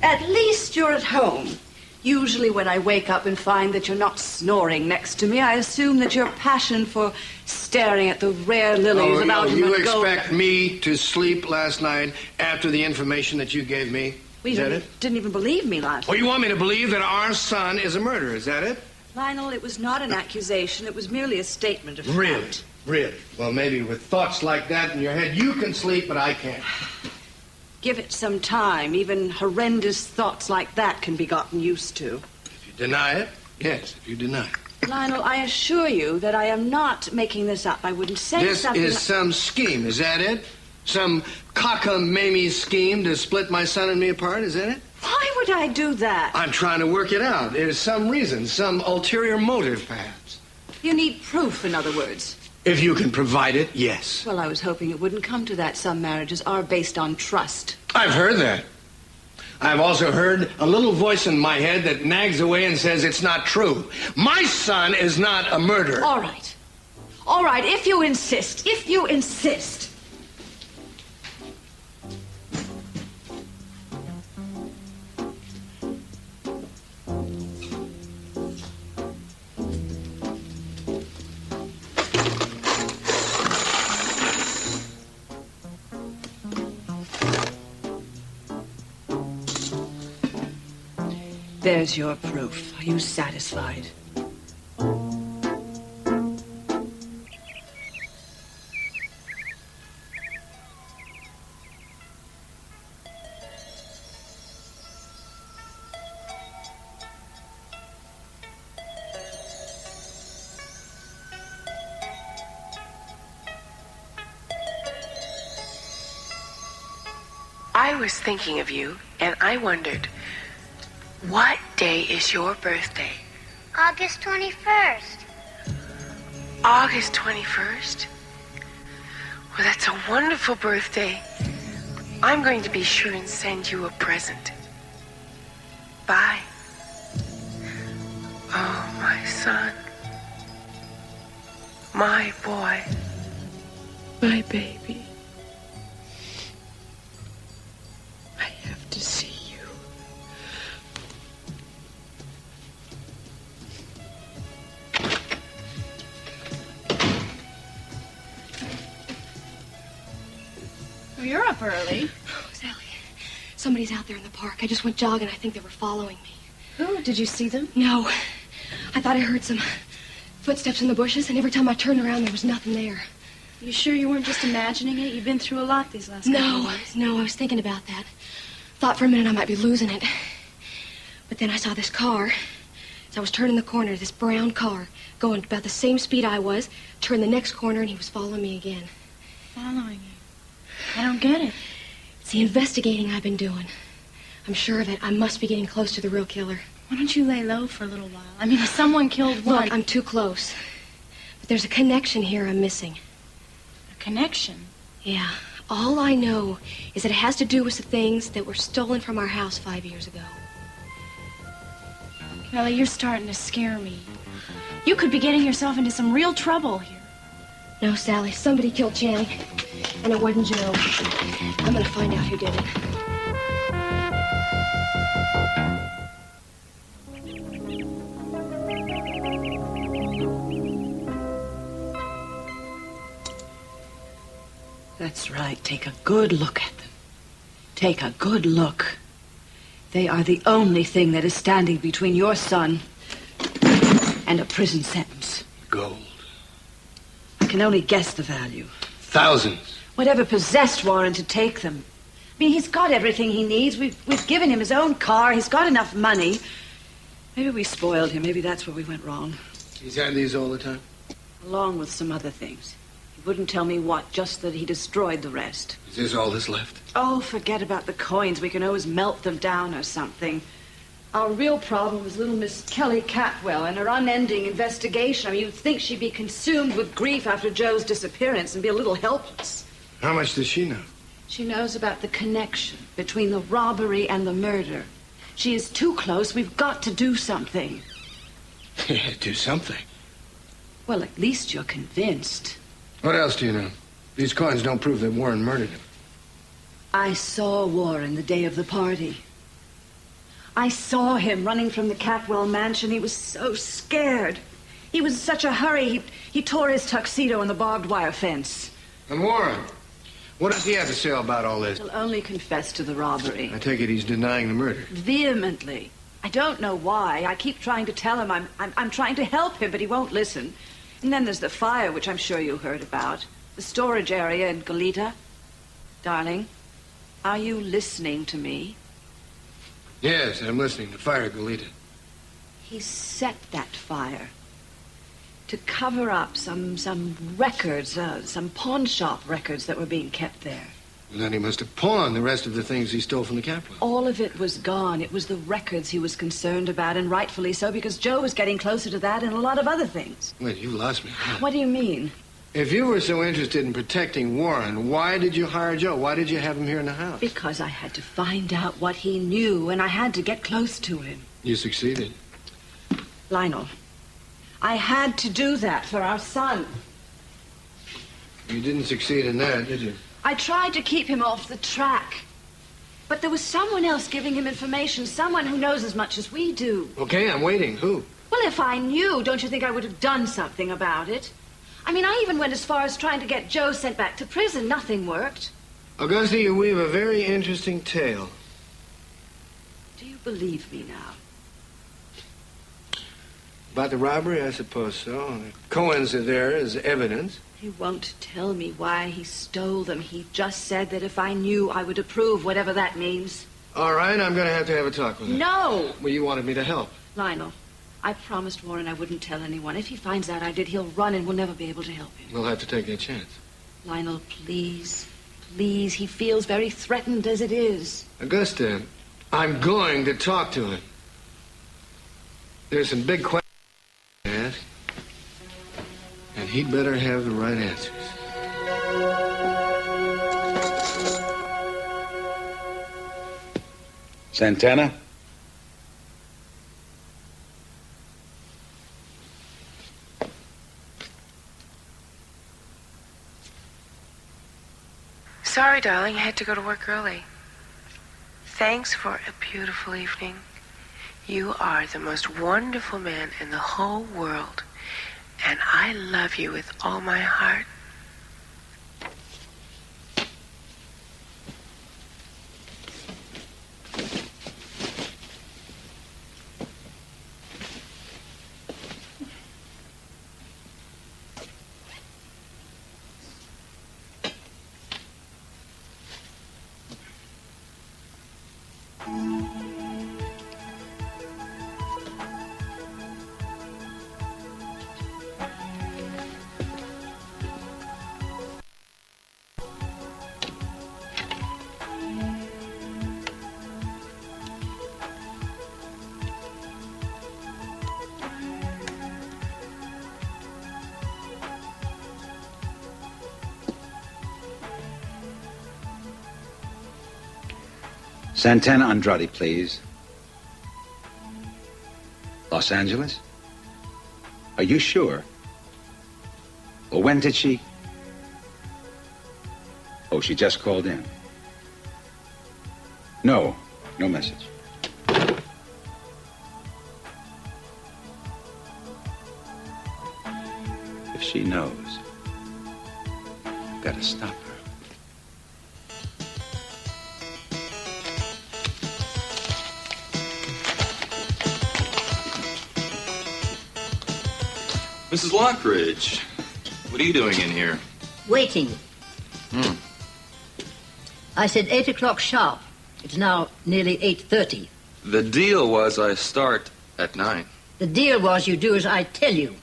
At least you're at home. Usually when I wake up and find that you're not snoring next to me, I assume that your passion for staring at the rare lilies of Algernon you expect me to sleep last night after the information that you gave me? Well, you didn't even believe me last night. Well, you want me to believe that our son is a murderer, is that it? Lionel, it was not an accusation. It was merely a statement of fact. Really? Really? Well, maybe with thoughts like that in your head, you can sleep, but I can't. Give it some time. Even horrendous thoughts like that can be gotten used to. If you deny it, yes, if you deny it. Lionel, I assure you that I am not making this up. I wouldn't say something... This is some scheme, is that it? Some cockamamie scheme to split my son and me apart, is that it? Why would I do that? I'm trying to work it out. There's some reason, some ulterior motive, perhaps. You need proof, in other words. If you can provide it, yes. Well, I was hoping it wouldn't come to that. Some marriages are based on trust. I've heard that. I've also heard a little voice in my head that nags away and says it's not true. My son is not a murderer. All right. All right, if you insist. If you insist. There's your proof. Are you satisfied? I was thinking of you, and I wondered, what day is your birthday? August 21st. August 21st? Well, that's a wonderful birthday. I'm going to be sure and send you a present. Bye. Oh, my son. My boy. My baby. I have to see you. Oh, you're up early. Oh, Sally, somebody's out there in the park. I just went jogging. I think they were following me. Who? Did you see them? No. I thought I heard some footsteps in the bushes, and every time I turned around, there was nothing there. You sure you weren't just imagining it? You've been through a lot these last couple of weeks. No, I was thinking about that. Thought for a minute I might be losing it. But then I saw this car. As I was turning the corner, this brown car, going about the same speed I was, turned the next corner, and he was following me again. Following you? I don't get it. It's the investigating I've been doing. I'm sure of it. I must be getting close to the real killer. Why don't you lay low for a little while? I mean, if someone killed one... Look, I'm too close. But there's a connection here I'm missing. A connection? Yeah. All I know is that it has to do with the things that were stolen from our house 5 years ago. Kelly, you're starting to scare me. You could be getting yourself into some real trouble here. No, Sally, somebody killed Channing. And it wasn't Joe. I'm gonna find out who did it. That's right. Take a good look at them. Take a good look. They are the only thing that is standing between your son and a prison sentence. Gold. I can only guess the value. Thousands. Whatever possessed Warren to take them. I mean, he's got everything he needs. We've given him his own car. He's got enough money. Maybe we spoiled him. Maybe that's where we went wrong. He's had these all the time? Along with some other things. He wouldn't tell me what, just that he destroyed the rest. Is this all that's left? Oh, forget about the coins. We can always melt them down or something. Our real problem is little Miss Kelly Catwell and her unending investigation. I mean, you'd think she'd be consumed with grief after Joe's disappearance and be a little helpless. How much does she know? She knows about the connection between the robbery and the murder. She is too close. We've got to do something. Do something? Well, at least you're convinced. What else do you know? These coins don't prove that Warren murdered him. I saw Warren the day of the party. I saw him running from the Catwell mansion. He was so scared. He was in such a hurry, he tore his tuxedo on the barbed wire fence. And Warren, what does he have to say about all this? He'll only confess to the robbery. I take it he's denying the murder. Vehemently. I don't know why. I keep trying to tell him I'm trying to help him, but he won't listen. And then there's the fire, which I'm sure you heard about. The storage area in Goleta. Darling, are you listening to me? Yes, I'm listening. The fire at Goleta. He set that fire to cover up some records, some pawn shop records that were being kept there. Well, then he must have pawned the rest of the things he stole from the Capitol. All of it was gone. It was the records he was concerned about, and rightfully so, because Joe was getting closer to that and a lot of other things. Wait, you lost me. What do you mean? If you were so interested in protecting Warren, why did you hire Joe? Why did you have him here in the house? Because I had to find out what he knew, and I had to get close to him. You succeeded. Lionel, I had to do that for our son. You didn't succeed in that, did you? I tried to keep him off the track. But there was someone else giving him information, someone who knows as much as we do. Okay, I'm waiting. Who? Well, if I knew, don't you think I would have done something about it? I mean, I even went as far as trying to get Joe sent back to prison. Nothing worked. Augusta, you weave a very interesting tale. Do you believe me now? About the robbery, I suppose so. Cohen's are there as evidence. He won't tell me why he stole them. He just said that if I knew, I would approve, whatever that means. All right, I'm going to have a talk with him. No! Well, you wanted me to help. Lionel, I promised Warren I wouldn't tell anyone. If he finds out I did, he'll run and we'll never be able to help him. We'll have to take that chance. Lionel, please. Please. He feels very threatened as it is. Augusta, I'm going to talk to him. There's some big questions to ask. And he'd better have the right answers. Santana? Sorry, darling, I had to go to work early. Thanks for a beautiful evening. You are the most wonderful man in the whole world, and I love you with all my heart. Santana Andrade, please. Los Angeles? Are you sure? Well, when did she? Oh, she just called in. No message. If she knows, I've got to stop her. Mrs. Lockridge, what are you doing in here? Waiting. I said 8 o'clock sharp. It's now nearly 8:30. The deal was I start at 9. The deal was you do as I tell you.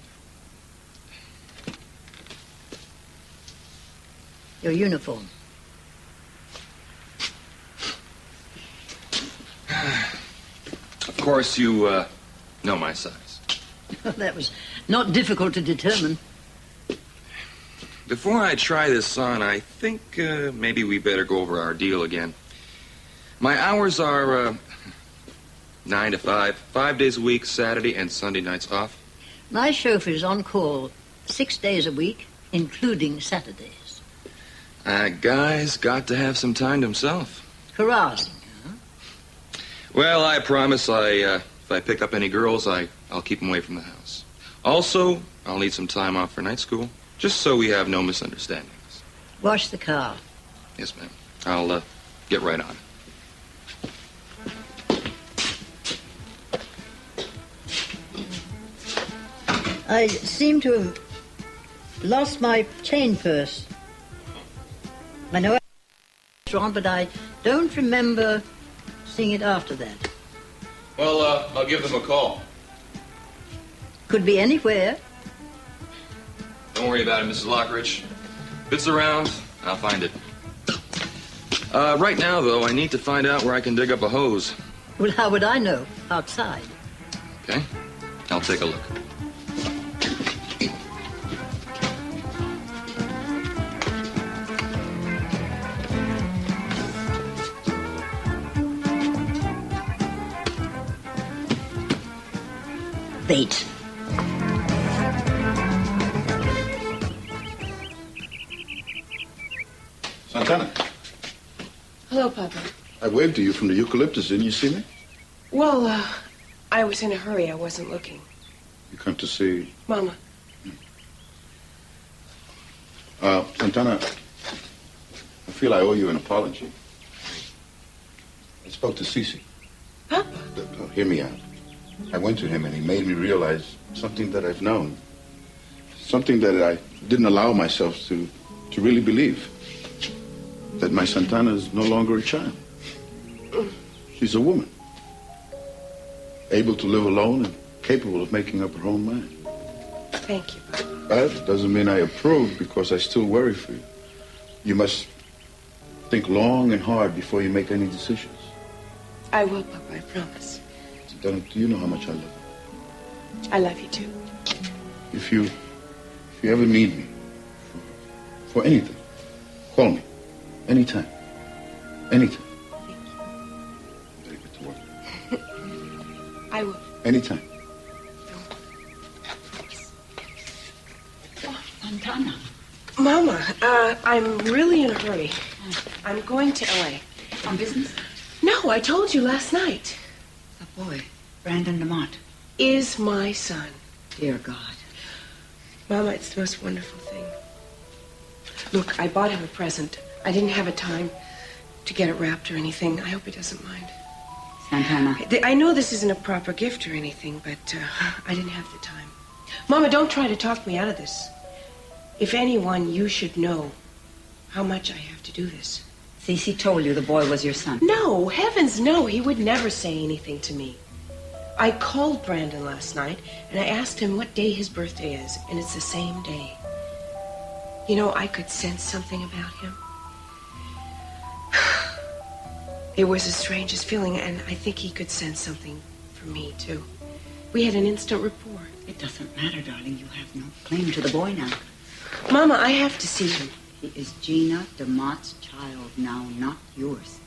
Your uniform. Of course, you know my size. That was not difficult to determine. Before I try this on, I think maybe we better go over our deal again. My hours are 9 to 5, 5 days a week, Saturday and Sunday nights off. My chauffeur's on call 6 days a week, including Saturdays. Guy's got to have some time to himself. Carousing, huh? Well, I promise if I pick up any girls, I'll keep them away from the house. Also, I'll need some time off for night school, just so we have no misunderstandings. Wash the car. Yes, ma'am. I'll get right on it. I seem to have lost my chain purse. I know it's wrong, but I don't remember seeing it after that. Well, I'll give them a call. Could be anywhere. Don't worry about it, Mrs. Lockridge. If it's around, I'll find it. Right now, though, I need to find out where I can dig up a hose. Well, how would I know? Outside. Okay? I'll take a look. Bait. Santana, Hello, Papa. I waved to you from the eucalyptus. Didn't you see me? Well, I was in a hurry. I wasn't looking. You come to see... Mama. Santana, I feel I owe you an apology. I spoke to Cece. Papa? Hear me out. I went to him and he made me realize something that I've known. Something that I didn't allow myself to really believe. That my Santana is no longer a child. She's a woman. Able to live alone and capable of making up her own mind. Thank you, Papa. That doesn't mean I approve because I still worry for you. You must think long and hard before you make any decisions. I will, Papa, I promise. Do you know how much I love you? I love you, too. If you ever need me for anything, call me. Anytime. Anytime. Better get to work. I will. Anytime. Santana. Mama, I'm really in a hurry. I'm going to L.A. On business? No, I told you last night. The boy, Brandon Lamont. Is my son. Dear God. Mama, it's the most wonderful thing. Look, I bought him a present. I didn't have a time to get it wrapped or anything. I hope he doesn't mind. Santana. I know this isn't a proper gift or anything, but I didn't have the time. Mama, don't try to talk me out of this. If anyone, you should know how much I have to do this. Cece told you the boy was your son. No, heavens no. He would never say anything to me. I called Brandon last night, and I asked him what day his birthday is, and it's the same day. You know, I could sense something about him. It was the strangest feeling, and I think he could sense something for me, too. We had an instant rapport. It doesn't matter, darling. You have no claim to the boy now. Mama, I have to see him. He is Gina DeMott's child now, not yours.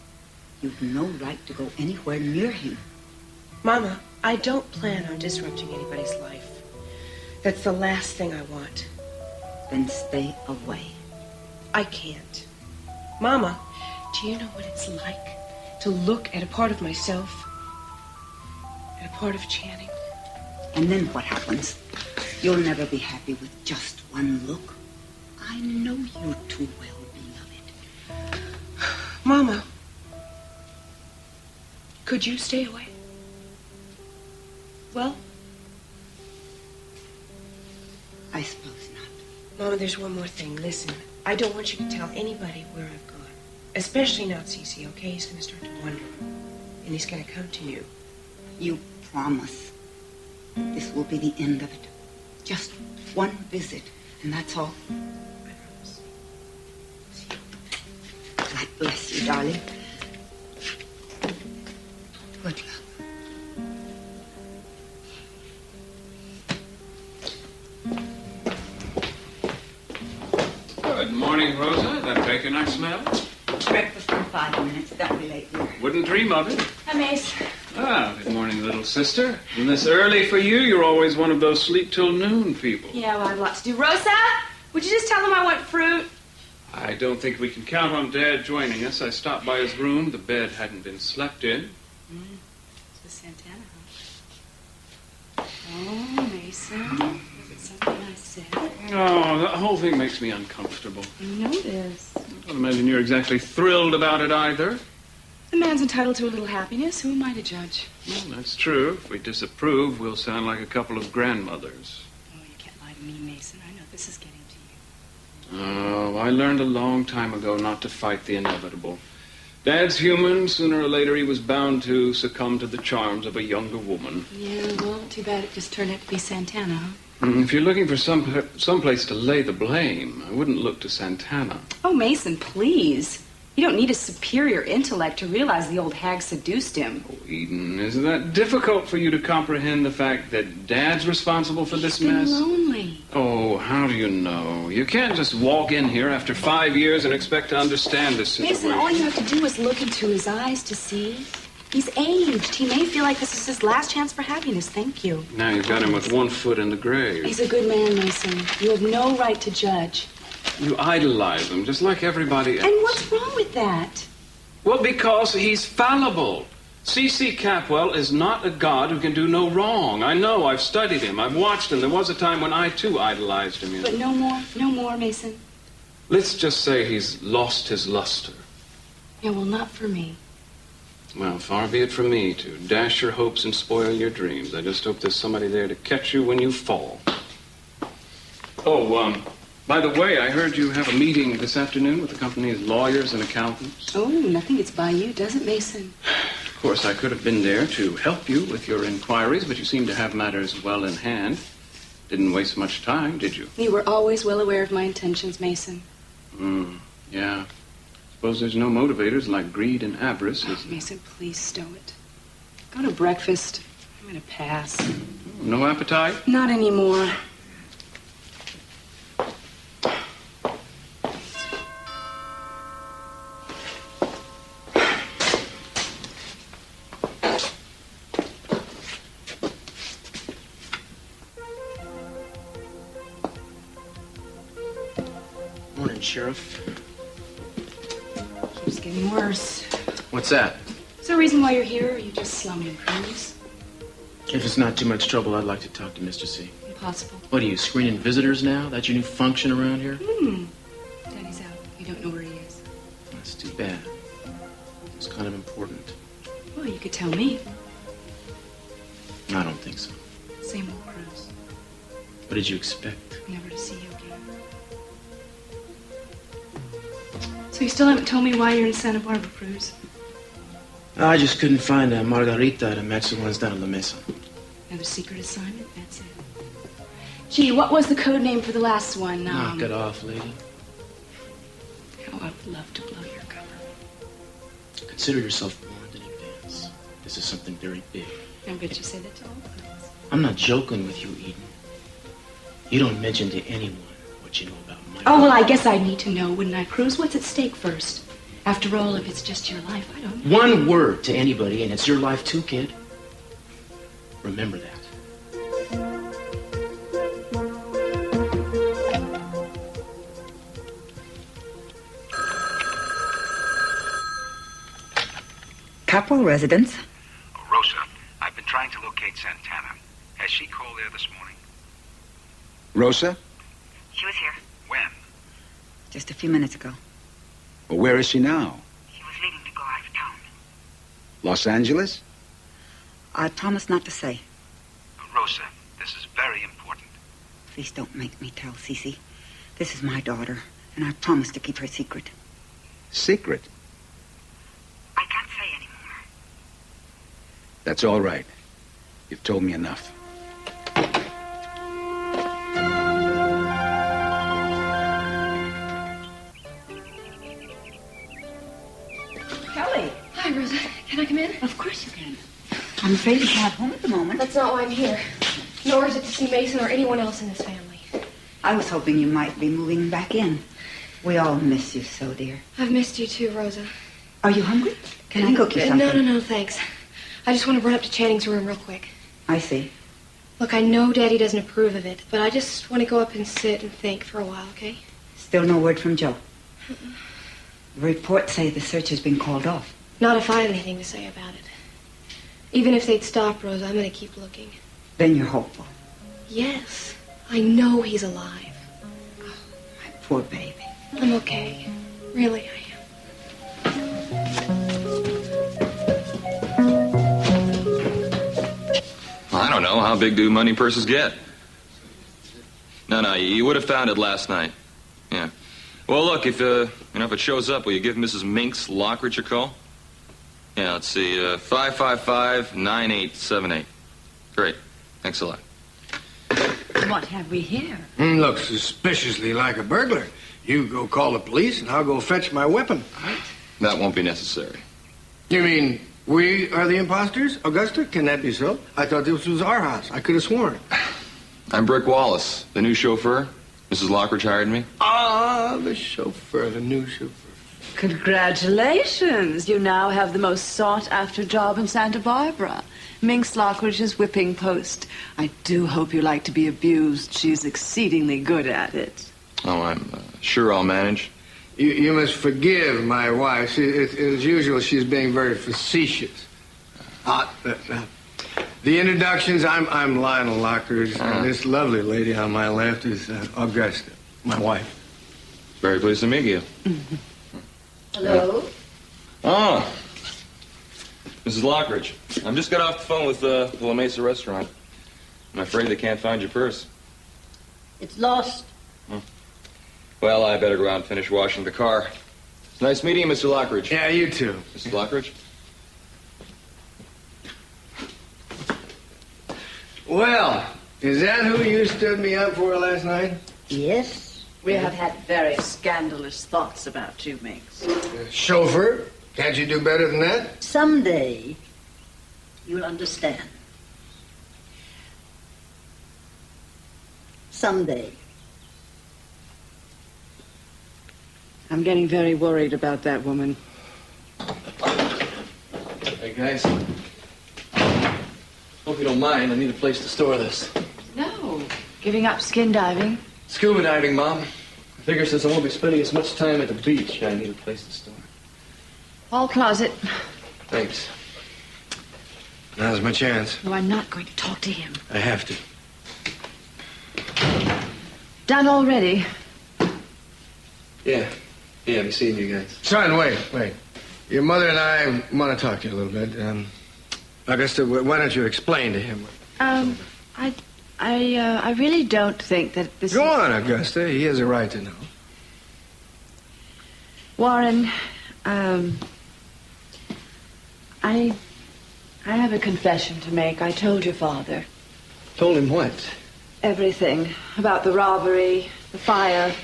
You've no right to go anywhere near him. Mama, I don't plan on disrupting anybody's life. That's the last thing I want. Then stay away. I can't. Mama, do you know what it's like to look at a part of myself and a part of Channing? And then what happens? You'll never be happy with just one look. I know you too well, beloved. Mama, could you stay away? Well, I suppose not. Mama, there's one more thing. Listen, I don't want you to tell anybody where I've gone. Especially not Cece, okay? He's going to start to wonder. And he's going to come to you. You promise that this will be the end of it. Just one visit, and that's all. I promise. God bless you, darling. Good luck. Good morning, Rosa. That bacon I smell? Breakfast in 5 minutes. Don't be late, dear. Wouldn't dream of it. Hi, Mace. Ah, good morning, little sister. Isn't this early for you? You're always one of those sleep till noon people. Yeah, well, I have lots to do. Rosa, would you just tell them I want fruit? I don't think we can count on Dad joining us. I stopped by his room. The bed hadn't been slept in. to Santana, huh? Oh, Mason. Was it something I said? Oh, that whole thing makes me uncomfortable. I know this. I don't imagine you're exactly thrilled about it either. The man's entitled to a little happiness. Who am I to judge? Well, that's true. If we disapprove, we'll sound like a couple of grandmothers. Oh, you can't lie to me, Mason. I know this is getting to you. Oh, I learned a long time ago not to fight the inevitable. Dad's human. Sooner or later, he was bound to succumb to the charms of a younger woman. Yeah, well, too bad it just turned out to be Santana, huh? If you're looking for some place to lay the blame, I wouldn't look to Santana. Oh, Mason, please. You don't need a superior intellect to realize the old hag seduced him. Oh, Eden, isn't that difficult for you to comprehend the fact that Dad's responsible for this mess? He's been lonely. Oh, how do you know? You can't just walk in here after 5 years and expect to understand this situation. Mason, all you have to do is look into his eyes to see. He's aged. He may feel like this is his last chance for happiness. Thank you. Now you've got him with one foot in the grave. He's a good man, Mason. You have no right to judge. You idolize him, just like everybody else. And what's wrong with that? Well, because he's fallible. C.C. Capwell is not a god who can do no wrong. I know, I've studied him, I've watched him. There was a time when I, too, idolized him. But no more, Mason. Let's just say he's lost his luster. Yeah, well, not for me. Well, far be it from me to dash your hopes and spoil your dreams. I just hope there's somebody there to catch you when you fall. Oh, by the way, I heard you have a meeting this afternoon with the company's lawyers and accountants. Oh, nothing gets by you, does it, Mason? Of course, I could have been there to help you with your inquiries, but you seem to have matters well in hand. Didn't waste much time, did you? You were always well aware of my intentions, Mason. Yeah. Suppose there's no motivators like greed and avarice, is there? Mason, please stow it. Go to breakfast. I'm going to pass. No appetite? Not anymore. Morning, Sheriff. Keeps getting worse. What's that? Is there a reason why you're here, or are you just slumming, Cruz? If it's not too much trouble, I'd like to talk to Mr. C. Impossible. What are you, screening visitors now? That's your new function around here? Daddy's out. You don't know where he is. That's too bad. It's kind of important. Well, you could tell me. I don't think so. Same old Cruz. What did you expect? Never to see you again. So you still haven't told me why you're in Santa Barbara, Cruz? I just couldn't find a margarita to match the ones down at La Mesa. Another secret assignment? That's it. Gee, what was the code name for the last one? Knock it off, lady. Oh, I would love to blow your cover. Consider yourself warned in advance. This is something very big. I bet you say that to all of us. I'm not joking with you, Eden. You don't mention to anyone what you know about my... Oh, well, I guess I need to know, wouldn't I, Cruz? What's at stake first? After all, if it's just your life, I don't know. One word to anybody, and it's your life too, kid. Remember that. Capwell residence. Rosa, I've been trying to locate Santana. Has she called there this morning? Rosa? She was here When? just a few minutes ago. Well, where is she now? She was leaving to go out of town. Los Angeles? I promised not to say. Rosa, this is very important. Please don't make me tell, Cece. This is my daughter, and I promised to keep her secret. Secret? I can't say anymore. That's all right. You've told me enough. Kelly. Hi, Rosa. Can I come in? Of course you can. I'm afraid he's not home at the moment. That's not why I'm here. Nor is it to see Mason or anyone else in this family. I was hoping you might be moving back in. We all miss you so, dear. I've missed you too, Rosa. Are you hungry? Can I cook you something? No, thanks. I just want to run up to Channing's room real quick. I see. Look, I know Daddy doesn't approve of it, but I just want to go up and sit and think for a while, okay? Still no word from Joe? The reports say the search has been called off. Not if I have anything to say about it. Even if they'd stop, Rosa, I'm going to keep looking. Then you're hopeful. Yes, I know he's alive. Oh, my poor baby. I'm okay. Really, I I don't know. How big do money purses get? No, you would have found it last night. Yeah. Well, look, if it shows up, will you give Mrs. Minx Lockridge a call? Yeah, let's see, 555-9878. Great. Thanks a lot. What have we here? Looks suspiciously like a burglar. You go call the police, and I'll go fetch my weapon. That won't be necessary. You mean we are the imposters, Augusta? Can that be so? I thought this was our house. I could have sworn. I'm Brick Wallace, the new chauffeur. Mrs. Lockridge hired me. Ah, the chauffeur, the new chauffeur. Congratulations. You now have the most sought-after job in Santa Barbara. Minx Lockridge's whipping post. I do hope you like to be abused. She's exceedingly good at it. Oh, I'm sure I'll manage. You must forgive my wife. As usual, she's being very facetious. The introductions, I'm Lionel Lockridge, and this lovely lady on my left is Augusta, my wife. Very pleased to meet you. Hello? Oh, Mrs. Lockridge. I'm just got off the phone with the La Mesa restaurant. I'm afraid they can't find your purse. It's lost. Well, I better go out and finish washing the car. It's nice meeting you, Mr. Lockridge. Yeah, you too. Mrs. Lockridge? Well, is that who you stood me up for last night? Yes. We have had very scandalous thoughts about you, Minx. Chauffeur? Can't you do better than that? Someday, you'll understand. Someday. I'm getting very worried about that woman. Hey, guys. Hope you don't mind. I need a place to store this. No. Giving up skin diving? Scuba diving, Mom. I figure since I won't be spending as much time at the beach, I need a place to store. Hall closet. Thanks. Now's my chance. No, I'm not going to talk to him. I have to. Done already? Yeah. Yeah, I'll be seeing you guys. Son, wait. Your mother and I want to talk to you a little bit. Augusta, why don't you explain to him? I really don't think that this Go on, Augusta. He has a right to know. Warren, I have a confession to make. I told your father. Told him what? Everything. About the robbery, the fire,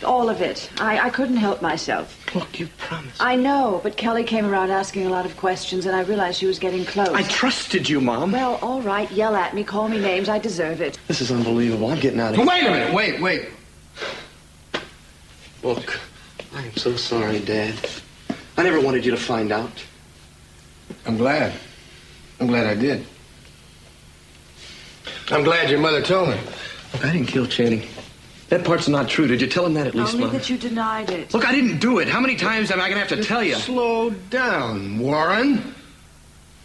all of it. I couldn't help myself. Look, you promised. I know, but Kelly came around asking a lot of questions, and I realized she was getting close. I trusted you, Mom. Well, all right, yell at me, call me names. I deserve it. This is unbelievable. I'm getting out of here. Wait a minute. Wait. Look, I am so sorry, Dad. I never wanted you to find out. I'm glad I did. I'm glad your mother told me. Look, I didn't kill Channing. That part's not true. Did you tell him that at least, Only Mom? that you denied it. Look, I didn't do it. How many times am I going to have to tell you? Slow down, Warren.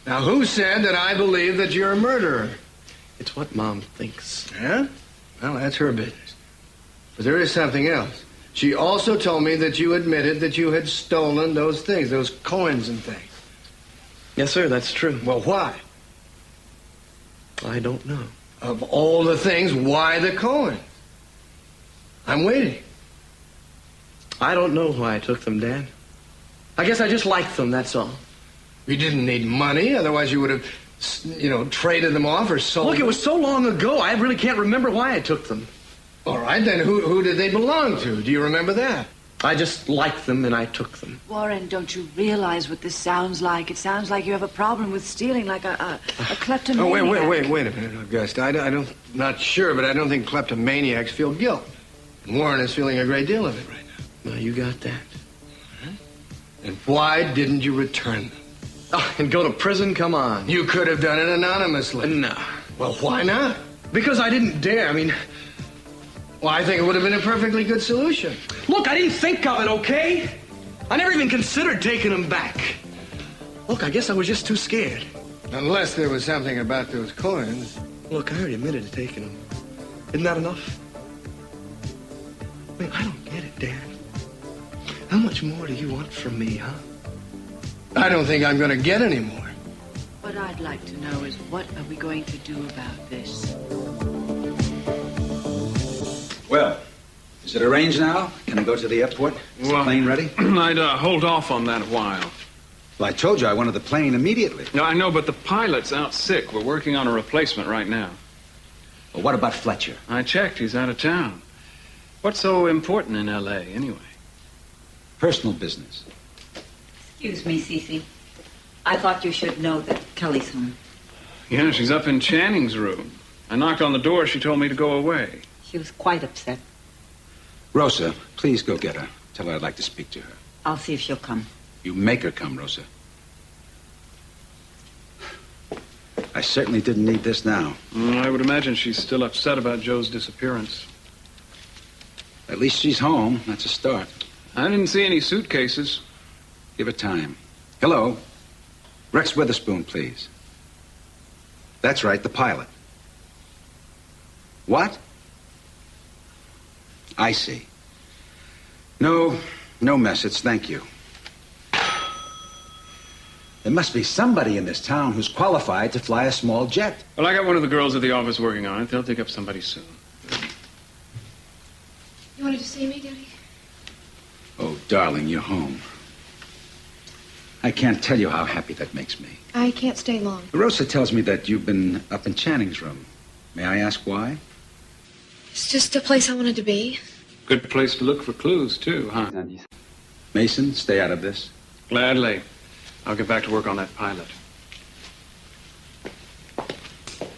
Now, who said that I believe that you're a murderer? It's what Mom thinks. Yeah? Well, that's her business. But there is something else. She also told me that you admitted that you had stolen those things, those coins and things. Yes, sir, that's true. Well, why? I don't know. Of all the things, why the coins? I'm waiting. I don't know why I took them, Dad. I guess I just liked them, that's all. You didn't need money, otherwise you would have, traded them off or sold them. Look, it was so long ago, I really can't remember why I took them. All right, then who did they belong to? Do you remember that? I just liked them and I took them. Warren, don't you realize what this sounds like? It sounds like you have a problem with stealing, like a kleptomaniac. Oh, wait a minute, Augusta. Not sure, but I don't think kleptomaniacs feel guilt. And Warren is feeling a great deal of it right now. Well, you got that. And why didn't you return them? Oh, and go to prison? Come on. You could have done it anonymously. No. Well, why not? Because I didn't dare. Well, I think it would have been a perfectly good solution. Look, I didn't think of it, okay? I never even considered taking them back. Look, I guess I was just too scared. Unless there was something about those coins. Look, I already admitted to taking them. Isn't that enough? I mean, I don't get it, Dad. How much more do you want from me, huh? I don't think I'm going to get any more. What I'd like to know is what are we going to do about this? Well, is it arranged now? Can I go to the airport? Is the plane ready? I'd hold off on that a while. Well, I told you I wanted the plane immediately. No, I know, but the pilot's out sick. We're working on a replacement right now. Well, what about Fletcher? I checked. He's out of town. What's so important in L.A., anyway? Personal business. Excuse me, Cece. I thought you should know that Kelly's home. Yeah, she's up in Channing's room. I knocked on the door. She told me to go away. She was quite upset. Rosa, please go get her. Tell her I'd like to speak to her. I'll see if she'll come. You make her come, Rosa. I certainly didn't need this now. I would imagine she's still upset about Joe's disappearance. At least she's home. That's a start. I didn't see any suitcases. Give it time. Hello. Rex Witherspoon, please. That's right, the pilot. What? I see. No message, thank you. There must be somebody in this town who's qualified to fly a small jet. Well, I got one of the girls at the office working on it. They'll take up somebody soon. You wanted to see me, Daddy? Oh, darling, you're home. I can't tell you how happy that makes me. I can't stay long. Rosa tells me that you've been up in Channing's room. May I ask why? It's just a place I wanted to be. Good place to look for clues, too, huh? Mason, stay out of this. Gladly. I'll get back to work on that pilot.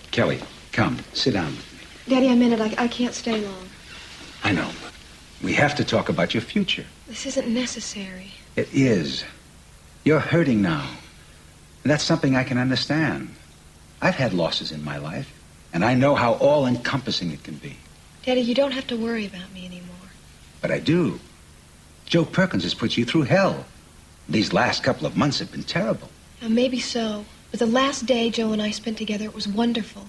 Kelly, come, sit down with me. Daddy, I meant it. I can't stay long. I know, but we have to talk about your future. This isn't necessary. It is. You're hurting now. And that's something I can understand. I've had losses in my life, and I know how all-encompassing it can be. Daddy, you don't have to worry about me anymore. But I do. Joe Perkins has put you through hell. These last couple of months have been terrible. Now, maybe so, but the last day Joe and I spent together, it was wonderful.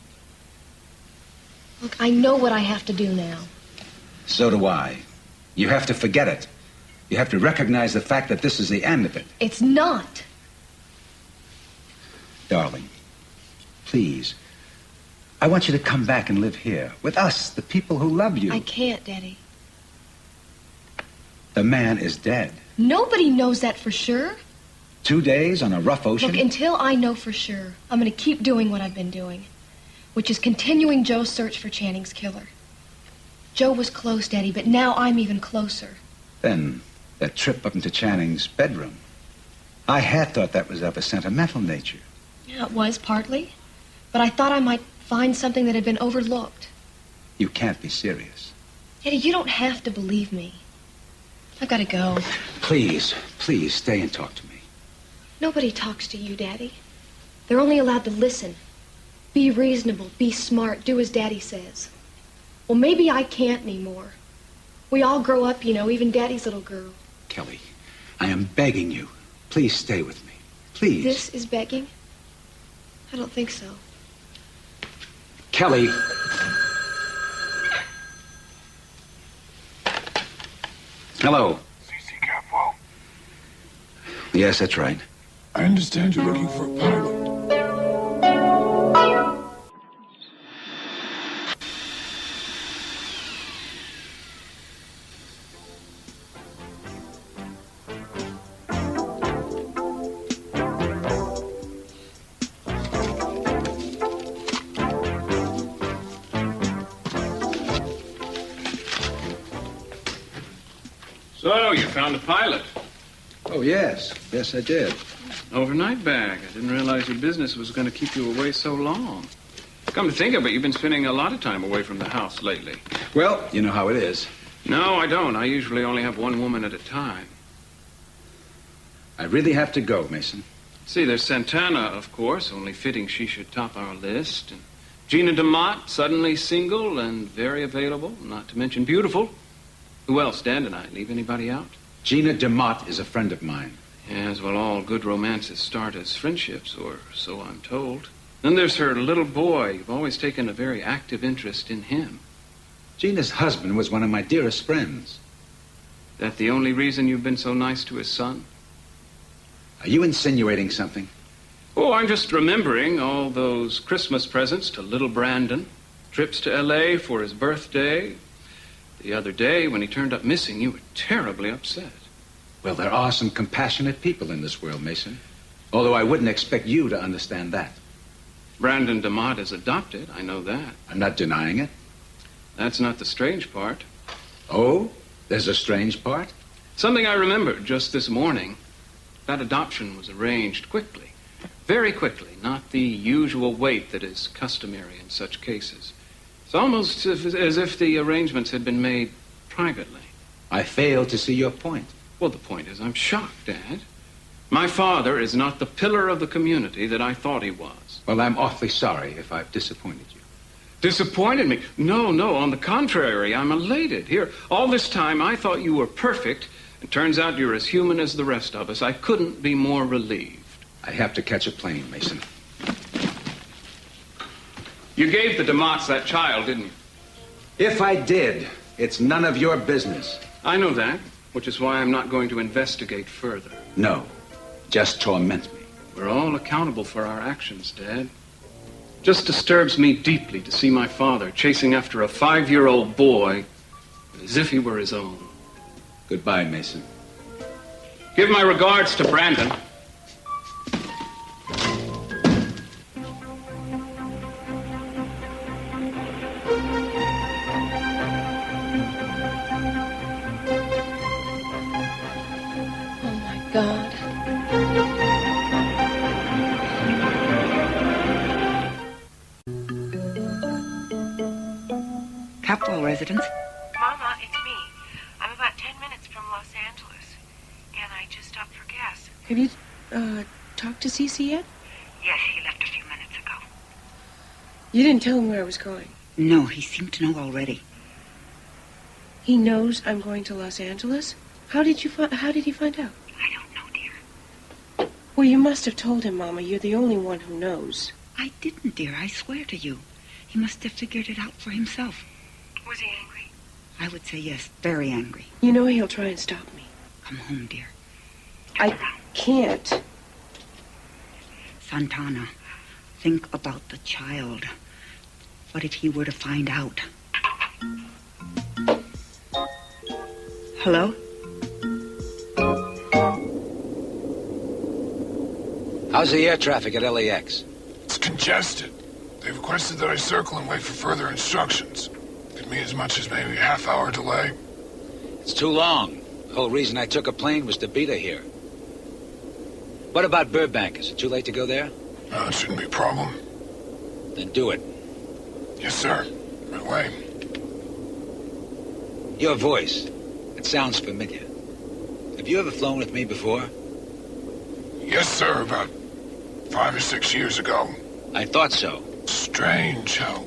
Look, I know what I have to do now. So do I. You have to forget it. You have to recognize the fact that this is the end of it. It's not. Darling, please. I want you to come back and live here with us, the people who love you. I can't, Daddy. The man is dead. Nobody knows that for sure. 2 days on a rough ocean? Look, until I know for sure, I'm going to keep doing what I've been doing, which is continuing Joe's search for Channing's killer. Joe was close, Daddy, but now I'm even closer. Then, that trip up into Channing's bedroom. I had thought that was of a sentimental nature. Yeah, it was, partly. But I thought I might find something that had been overlooked. You can't be serious. Daddy, you don't have to believe me. I've got to go. Please, please, stay and talk to me. Nobody talks to you, Daddy. They're only allowed to listen. Be reasonable, be smart, do as Daddy says. Well, maybe I can't anymore. We all grow up, you know, even Daddy's little girl. Kelly, I am begging you. Please stay with me. Please. This is begging? I don't think so. Kelly. Hello. C.C. Capwell. Yes, that's right. I understand you're looking for a pilot. So, you found a pilot. Oh, yes. Yes, I did. Overnight bag. I didn't realize your business was going to keep you away so long. Come to think of it, you've been spending a lot of time away from the house lately. Well, you know how it is. No, I don't. I usually only have one woman at a time. I really have to go, Mason. See, there's Santana, of course. Only fitting she should top our list. And Gina DeMott, suddenly single and very available, not to mention beautiful. Who else? Dan and I. Leave anybody out? Gina DeMott is a friend of mine. Yes, well, all good romances start as friendships, or so I'm told. Then there's her little boy. You've always taken a very active interest in him. Gina's husband was one of my dearest friends. That the only reason you've been so nice to his son? Are you insinuating something? Oh, I'm just remembering all those Christmas presents to little Brandon, trips to L.A. for his birthday. The other day, when he turned up missing, you were terribly upset. Well, there are some compassionate people in this world, Mason. Although I wouldn't expect you to understand that. Brandon DeMott is adopted, I know that. I'm not denying it. That's not the strange part. Oh? There's a strange part? Something I remembered just this morning. That adoption was arranged quickly. Very quickly, not the usual wait that is customary in such cases. It's almost as if the arrangements had been made privately. I fail to see your point. Well, the point is, I'm shocked, Dad. My father is not the pillar of the community that I thought he was. Well, I'm awfully sorry if I've disappointed you. Disappointed me? No, on the contrary, I'm elated. Here, all this time I thought you were perfect. It turns out you're as human as the rest of us. I couldn't be more relieved. I have to catch a plane, Mason. You gave the DeMotts that child, didn't you? If I did, it's none of your business. I know that, which is why I'm not going to investigate further. No, just torment me. We're all accountable for our actions, Dad. Just disturbs me deeply to see my father chasing after a 5-year-old boy as if he were his own. Goodbye, Mason. Give my regards to Brandon. Oh, my God. Capitol residence. Mama, it's me. I'm about 10 minutes from Los Angeles, and I just stopped for gas. Have you, talked to Cece yet? Yes, he left a few minutes ago. You didn't tell him where I was going. No, he seemed to know already. He knows I'm going to Los Angeles? How did he find out? I don't know, dear. Well, you must have told him, Mama. You're the only one who knows. I didn't, dear. I swear to you. He must have figured it out for himself. Was he angry? I would say yes, very angry. You know he'll try and stop me. Come home, dear. I can't. Santana, think about the child. What if he were to find out? Hello? How's the air traffic at LAX? It's congested. They requested that I circle and wait for further instructions. Could mean as much as maybe a half-hour delay. It's too long. The whole reason I took a plane was to beat her here. What about Burbank? Is it too late to go there? No, it shouldn't be a problem. Then do it. Yes, sir. Right away. Your voice. It sounds familiar. Have you ever flown with me before? Yes, sir. About 5 or 6 years ago. I thought so. Strange how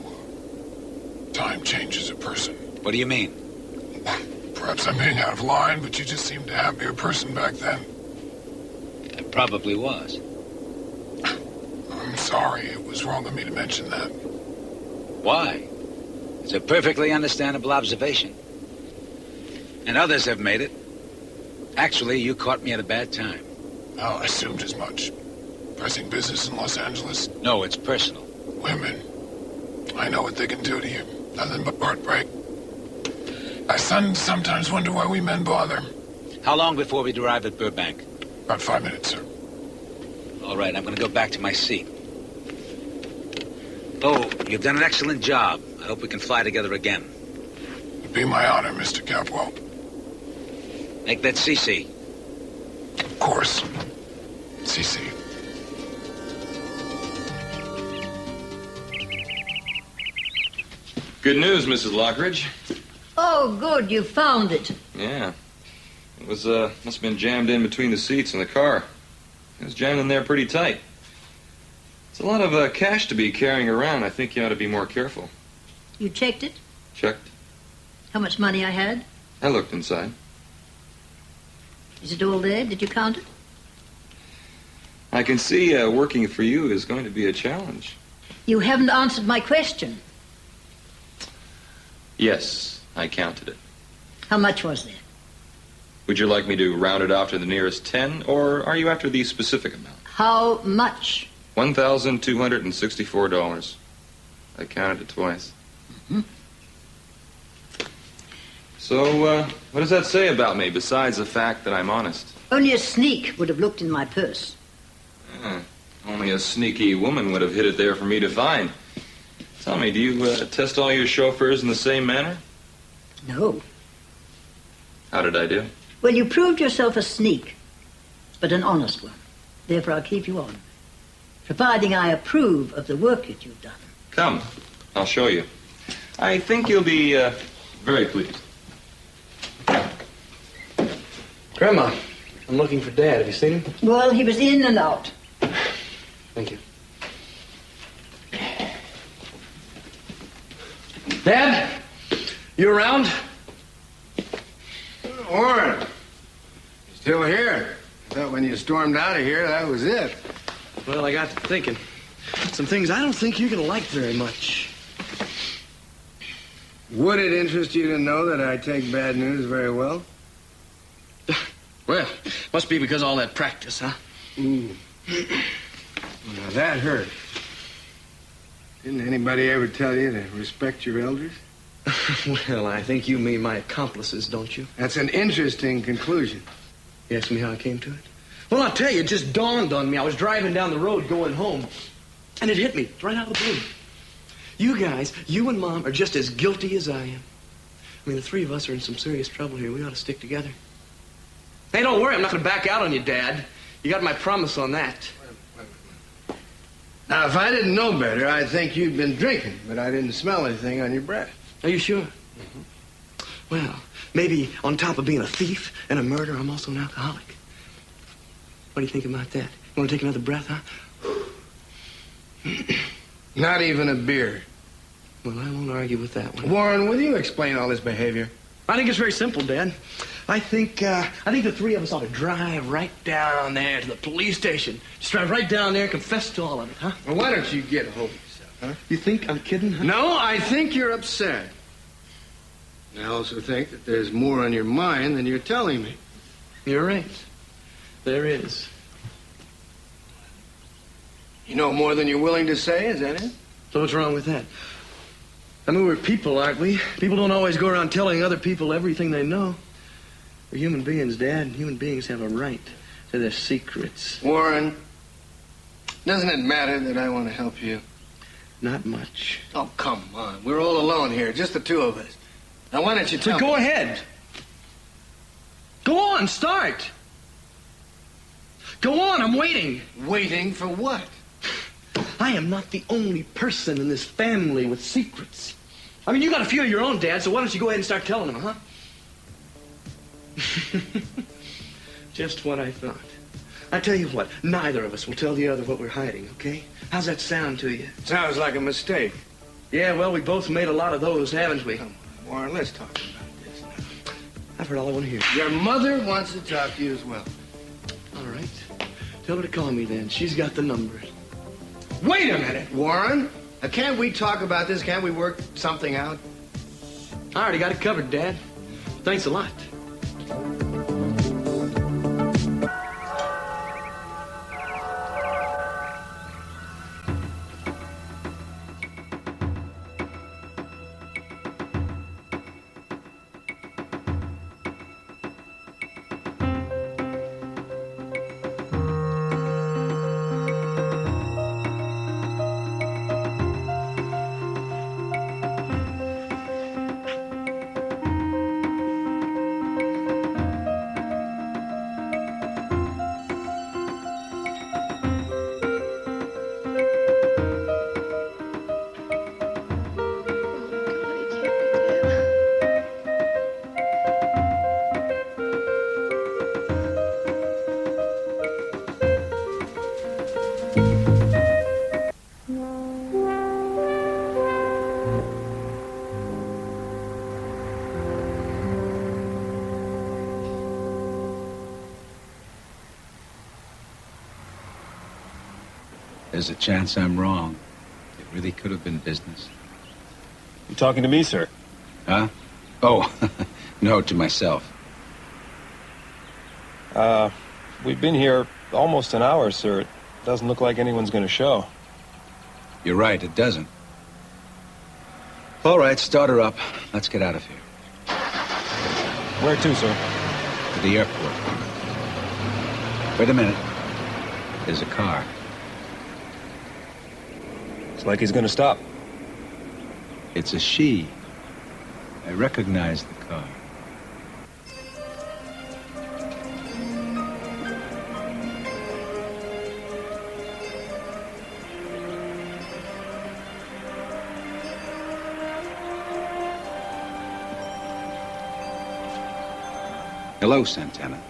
time changes a person. What do you mean? Perhaps I'm being out of line, but you just seemed a happier person back then. It probably was. I'm sorry. It was wrong of me to mention that. Why? It's a perfectly understandable observation. And others have made it. Actually, you caught me at a bad time. Oh, I assumed as much. Pressing business in Los Angeles? No, it's personal. Women. I know what they can do to you. Nothing but heartbreak. My son sometimes wonder why we men bother. How long before we arrive at Burbank? About 5 minutes, sir. All right, I'm going to go back to my seat. Oh, you've done an excellent job. I hope we can fly together again. It'd be my honor, Mr. Capwell. Make that CC. Of course. CC. Good news, Mrs. Lockridge. Oh, good, you found it. Yeah. It was, must have been jammed in between the seats in the car. It was jammed in there pretty tight. It's a lot of cash to be carrying around. I think you ought to be more careful. You checked it? Checked. How much money I had? I looked inside. Is it all there? Did you count it? I can see working for you is going to be a challenge. You haven't answered my question. Yes, I counted it. How much was there? Would you like me to round it off to the nearest 10, or are you after the specific amount? How much? $1,264. I counted it twice. Mm-hmm. So, what does that say about me, besides the fact that I'm honest? Only a sneak would have looked in my purse. Only a sneaky woman would have hid it there for me to find. Tell me, do you test all your chauffeurs in the same manner? No. How did I do? Well, you proved yourself a sneak, but an honest one. Therefore, I'll keep you on, providing I approve of the work that you've done. Come, I'll show you. I think you'll be very pleased. Grandma, I'm looking for Dad. Have you seen him? Well, he was in and out. Thank you. Dad? You around? Warren, you still here? I thought when you stormed out of here, that was it. Well, I got to thinking. Some things I don't think you're going to like very much. Would it interest you to know that I take bad news very well? Well, must be because of all that practice, huh? Now, that hurt. Didn't anybody ever tell you to respect your elders? Well, I think you mean my accomplices, don't you? That's an interesting conclusion. You ask me how I came to it? Well, I'll tell you, it just dawned on me. I was driving down the road going home, and it hit me right out of the blue. You guys, you and Mom, are just as guilty as I am. I mean, the three of us are in some serious trouble here. We ought to stick together. Hey, don't worry, I'm not going to back out on you, Dad. You got my promise on that. Now, if I didn't know better, I'd think you'd been drinking, but I didn't smell anything on your breath. Are you sure? Mm-hmm. Well, maybe on top of being a thief and a murderer, I'm also an alcoholic. What do you think about that? You want to take another breath, huh? Not even a beer. Well, I won't argue with that one. Warren, will you explain all this behavior? I think it's very simple, Dad. I think the three of us ought to drive right down there to the police station. Just drive right down there and confess to all of it, huh? Well, why don't you get a hold of yourself, huh? You think I'm kidding, huh? No, I think you're upset. I also think that there's more on your mind than you're telling me. You're right. There is. You know more than you're willing to say, is that it? So what's wrong with that? I mean, we're people, aren't we? People don't always go around telling other people everything they know. We're human beings, Dad, and human beings have a right to their secrets. Warren, doesn't it matter that I want to help you? Not much. Oh, come on. We're all alone here, just the two of us. Now, why don't you tell me? Go ahead. Go on, start. Go on, I'm waiting. Waiting for what? I am not the only person in this family with secrets. I mean, you got a few of your own, Dad, so why don't you go ahead and start telling them, huh? Just what I thought. I tell you what, neither of us will tell the other what we're hiding, okay? How's that sound to you? Sounds like a mistake. Yeah, well, we both made a lot of those, haven't we? Come on, Warren, let's talk about this now. I've heard all I want to hear. Your mother wants to talk to you as well. All right. Tell her to call me then. She's got the number. Wait a minute, Warren. Now, can't we talk about this? Can't we work something out? I already got it covered, Dad. Thanks a lot. There's a chance I'm wrong. It really could have been business. You talking to me, sir? Huh? Oh, no, to myself. We've been here almost an hour, sir. It doesn't look like anyone's going to show. You're right, it doesn't. All right, start her up. Let's get out of here. Where to, sir? To the airport. Wait a minute. There's a car. Looks like he's going to stop. It's a she. I recognize the car. Hello, Santana.